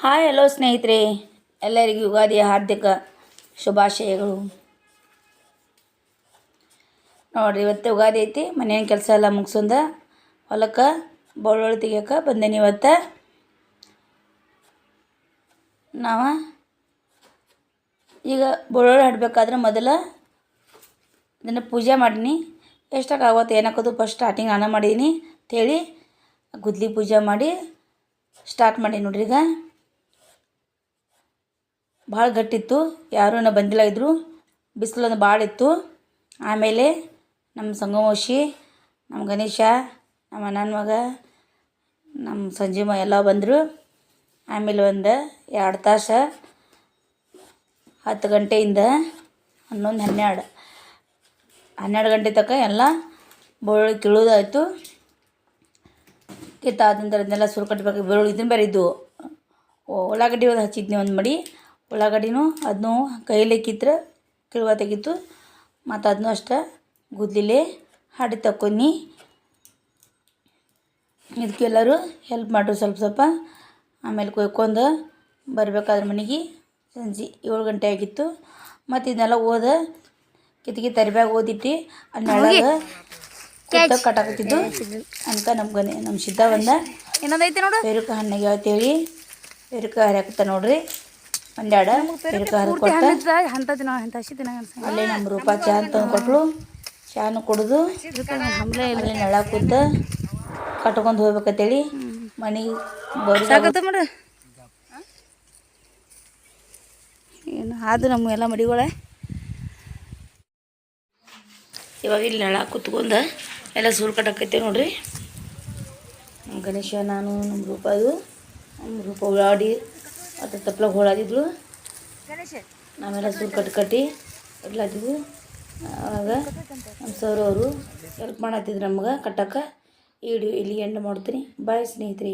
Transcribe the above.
Hi hello ಸ್ನೇಹಿತರೆ, ಎಲ್ಲರಿಗೂ ಯುಗಾದಿಯ ಹಾರ್ದಿಕ ಶುಭಾಶಯಗಳು. ನೋಡಿರಿ, ಇವತ್ತು ಯುಗಾದಿ ಐತಿ. ಮನೆಯ ಕೆಲಸ ಎಲ್ಲ ಮುಗಿಸೊಂದ ಹೊಲಕ್ಕೆ ಬಳ್ಳುಳ್ಳಿ ತೆಗಿಯೋಕೆ ಬಂದೇನಿ. ಇವತ್ತು ನಾವು ಈಗ ಬಳ್ಳುಳ್ಳಿ ಹಡ್ಬೇಕಾದ್ರೆ ಮೊದಲು ಇದನ್ನು ಪೂಜೆ ಮಾಡೀನಿ. ಎಷ್ಟಾಗುತ್ತೆ ಏನಾಕೋದು ಫಸ್ಟ್ ಸ್ಟಾರ್ಟಿಂಗ್ ನಾನು ಮಾಡೀನಿ ಅಂತೇಳಿ ಗುದ್ಲಿ ಪೂಜೆ ಮಾಡಿ ಸ್ಟಾರ್ಟ್ ಮಾಡಿ. ನೋಡ್ರಿ, ಈಗ ಭಾಳ ಗಟ್ಟಿತ್ತು, ಯಾರೂ ಬಂದಿಲ್ಲ ಇದ್ದರು. ಬಿಸಿಲೊಂದು ಭಾಳ ಇತ್ತು. ಆಮೇಲೆ ನಮ್ಮ ಸಂಗಮೋಶಿ, ನಮ್ಮ ಗಣೇಶ, ನಮ್ಮ ಅಣ್ಣನ ಮಗ, ನಮ್ಮ ಸಂಜೀವ ಎಲ್ಲ ಬಂದರು. ಆಮೇಲೆ ಒಂದು 2 ತಾಸು 10 ಗಂಟೆಯಿಂದ 11, 12 ಗಂಟೆ ತನಕ ಎಲ್ಲ ಬೆಳ್ಳುಳ್ಳಿ ಕೀಳೋದಾಯಿತು. ಕಿತ್ತಾದಂದ್ರೆ ಅದನ್ನೆಲ್ಲ ಸುರು ಕಟ್ಟಬೇಕು. ಬೆಳ್ಳುಳ್ಳಿ ಇದನ್ನು ಬೇರೆ ಇದ್ದವು. ಉಳ್ಳಾಗಡ್ಡಿ ಒಂದು ಹಚ್ಚಿದ್ನಿ, ಒಂದು ಮಡಿ ಉಳ್ಳಾಗಡ್ಡಿನೂ ಅದನ್ನೂ ಕೈಲೇ ಕೀಳುವ ತೆಗಿತು. ಮತ್ತು ಅದನ್ನೂ ಅಷ್ಟೇ ಗುದ್ಲಿಲೆ ಹಾಡಿ ತಕ್ಕೊನಿ. ಇದಕ್ಕೆಲ್ಲರೂ ಹೆಲ್ಪ್ ಮಾಡ್ರು ಸ್ವಲ್ಪ ಸ್ವಲ್ಪ. ಆಮೇಲೆ ಕೊಯ್ಕೊಂಡು ಬರಬೇಕಾದ್ರೆ ಮನೆಗೆ ಸಂಜೆ 7 ಗಂಟೆ ಆಗಿತ್ತು. ಮತ್ತು ಇದನ್ನೆಲ್ಲ ಕಿತ್ಕಿ ತರಿಬ್ಯಾಗ ಓದಿಟ್ಟು ಅದನ್ನೆಲ್ಲ ಕಟ್ಟಾಕತ್ತಿದ್ದು ಅನ್ಕ ನಮ್ಮ ಸಿದ್ಧ ಬಂದ. ಇನ್ನೊಂದೈತೆ ನೋಡು, ಪೇರುಕ ಹಣ್ಣಿಗೆ ಅಂತೇಳಿ ಪೇರುಕ ಹರಿಯಾಕತ್ತ ನೋಡ್ರಿ. ಒಂದೆರಡು ಪೇರುಕ ಹರಿಕೊಟ್ಟ ಅಲ್ಲೇ ನಮ್ಮ ರೂಪ ಚಹಾ ತಂದು ಕೊಟ್ಟಳು. ಚಹಾನು ಕುಡಿದು ಅಲ್ಲೇ ನೆಳ ಕೂತ ಕಟ್ಕೊಂಡು ಹೋಗ್ಬೇಕಂತೇಳಿ ಮನೆಗೆ ಬರೋದು. ಏನು ಅದು ನಮ್ಮ ಎಲ್ಲ ಮಡಿಗಳೇ. ಇವಾಗ ಇಲ್ಲಿ ನೆಳ ಕೂತ್ಕೊಂಡು ಎಲ್ಲ ಸೂರು ಕಟ್ಟಾಕೈತೆ ನೋಡ್ರಿ. ನಮ್ಮ ಗಣೇಶ, ನಾನು, ನಮ್ಮ ರೂಪ ಉಳ್ಳಾಡಿ ಮತ್ತು ತಪ್ಪಲಾಗ ಹೋಳಾದಿದ್ಳು. ನಾವೆಲ್ಲ ಸೂರು ಕಟ್ಟಿ ಇಡ್ಲಾತಿದ್ವು. ಆವಾಗ ನಮ್ಮ ಸರ್ ಅವರು ಹೆಲ್ಪ್ ಮಾಡತ್ತಿದ್ರು ನಮ್ಗೆ ಕಟ್ಟಕ್ಕೆ. ಈ ವಿಡಿಯೋ ಇಲ್ಲಿ ಎಂಡ್ ಮಾಡ್ತೀನಿ. ಬಾಯ್ ಸ್ನೇಹಿತರೆ.